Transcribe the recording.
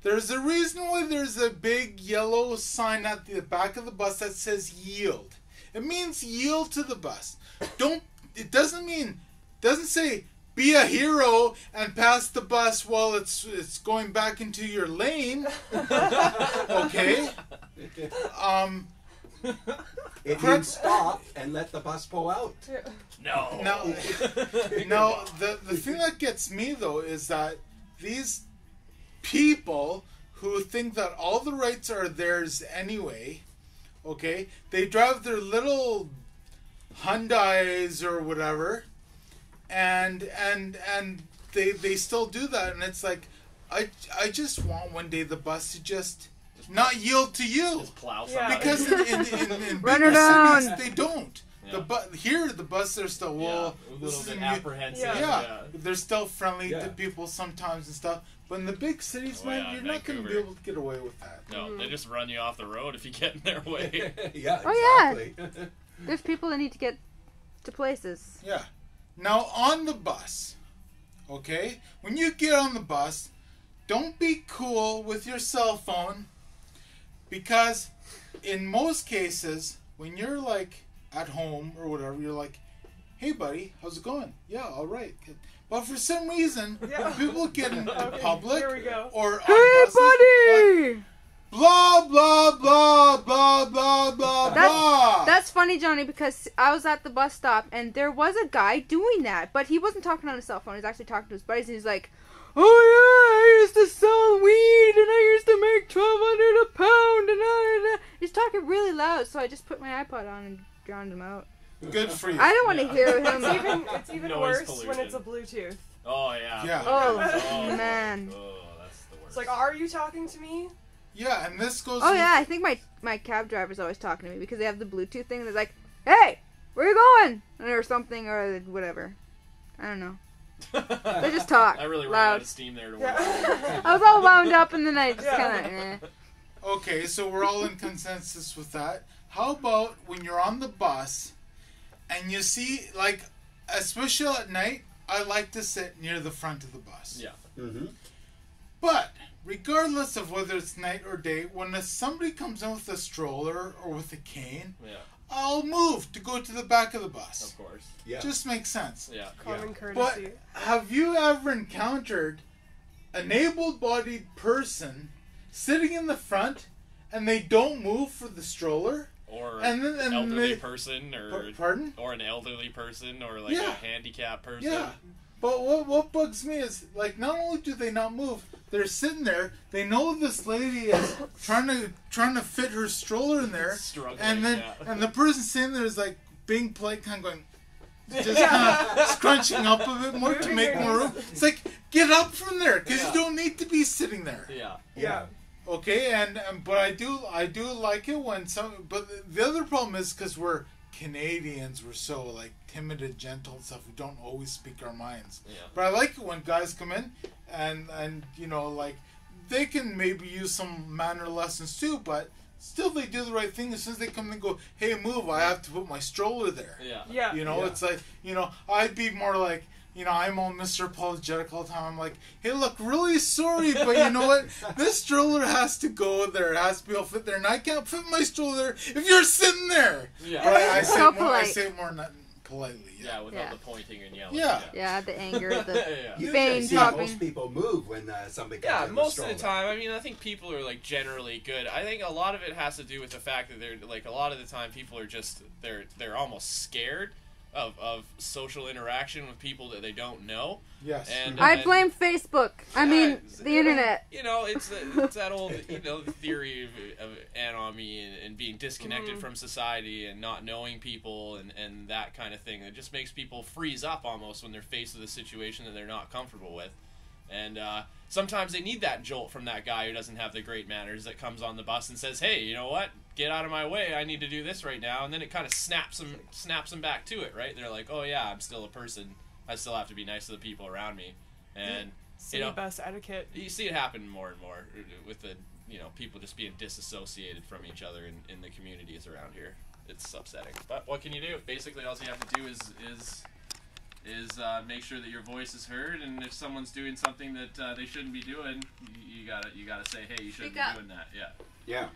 There's a reason why there's a big yellow sign at the back of the bus that says yield. It means yield to the bus. It doesn't say be a hero and pass the bus while it's going back into your lane. Okay? It means stop and let the bus pull out. No. Now, the thing that gets me, though, is that these people who think that all the rights are theirs anyway, okay, they drive their little Hyundais or whatever, and they still do that, and it's like, I just want one day the bus to just not yield to you. Just plow somebody. Because in Run bigger her down. cities, they don't. Yeah. Here, the bus are still, well, a this little is bit a new, apprehensive. yeah, they're still friendly Yeah. to people sometimes and stuff. But in the big cities, man, you're not going to be able to get away with that. No, they just run you off the road if you get in their way. Yeah, Oh, exactly. There's people that need to get to places. Yeah. Now, on the bus, okay, when you get on the bus, don't be cool with your cell phone, because in most cases, when you're like at home or whatever, you're like, hey buddy, how's it going? Yeah, all right. Good. But for some reason, when people get in public Here we go. or on Hey, buses, buddy! like, blah, blah, blah, blah, blah, blah, blah. That's funny, Johnny, because I was at the bus stop and there was a guy doing that, but he wasn't talking on his cell phone. He was actually talking to his buddies, and he's like, "Oh yeah, I used to sell weed and I used to make $1,200 a pound," and he's talking really loud, so I just put my iPod on and drowned him out. Good for you. I don't want to hear him. It's even Noise worse pollution. when it's a Bluetooth. Oh, yeah. Yeah. Oh, Oh, man. Oh, that's the worst. It's like, are you talking to me? Yeah, and this goes. Oh yeah, I think my cab driver's always talking to me because they have the Bluetooth thing. They're like, "Hey, where you going?" or something or whatever. I don't know. They just talk I really ran loud. out of steam there to work. I was all wound up and then I just kind of. Okay, so we're all in consensus with that. How about when you're on the bus and you see, like, especially at night, I like to sit near the front of the bus. Yeah. Mm-hmm. But regardless of whether it's night or day, when somebody comes in with a stroller or with a cane, Yeah. I'll move to go to the back of the bus. Of course. Yeah. Just makes sense. Yeah. Common But courtesy. have you ever encountered an able-bodied person sitting in the front and they don't move for the stroller? Or And then- an and elderly they- person, or Pardon? or an elderly person, or like Yeah. a handicapped person. Yeah. But what bugs me is, like, not only do they not move, they're sitting there. They know this lady is trying to fit her stroller in there, Struggling, and then yeah. and the person sitting there is like being polite, kind of going, just kind of scrunching up a bit more to make more room. It's like, get up from there, because Yeah. you don't need to be sitting there. Yeah. Yeah. Okay, and but I do like it when some. But the other problem is because we're Canadians, we're so like timid and gentle and stuff. We don't always speak our minds. Yeah. But I like it when guys come in and you know, like, they can maybe use some manner lessons too, but still they do the right thing. As soon as they come in and go, hey, move, I have to put my stroller there. Yeah. Yeah. You know, Yeah. it's like, you know, I'd be more like, you know, I'm all Mr. Apologetic all the time. I'm like, hey, look, really sorry, but you know what? This stroller has to go there. It has to be able to fit there, and I can't fit my stroller there if you're sitting there. Yeah. But I say So it more, I polite. say it more not politely. Yeah, without Yeah. the pointing and yelling. Yeah. Yeah, the anger, the Yeah. Usually Vain see talking. most people move when somebody comes Yeah, in most with of the stroller. time. I mean, I think people are like generally good. I think a lot of it has to do with the fact that they're like a lot of the time people are just they're almost scared of social interaction with people that they don't know. Yes. And I and- blame Facebook. I Yeah, mean, it's- the internet. You know, it's that old theory of anomie and being disconnected from society and not knowing people and that kind of thing. It just makes people freeze up almost when they're faced with a situation that they're not comfortable with. And sometimes they need that jolt from that guy who doesn't have the great manners that comes on the bus and says, hey, you know what? Get out of my way. I need to do this right now. And then it kind of snaps them back to it, right? They're like, oh, yeah, I'm still a person. I still have to be nice to the people around me. And, City bus etiquette. you see it happen more and more with the, people just being disassociated from each other in the communities around here. It's upsetting. But what can you do? Basically, all you have to do is is make sure that your voice is heard, and if someone's doing something that they shouldn't be doing, you gotta say, hey, you shouldn't be doing that. Yeah. Yeah.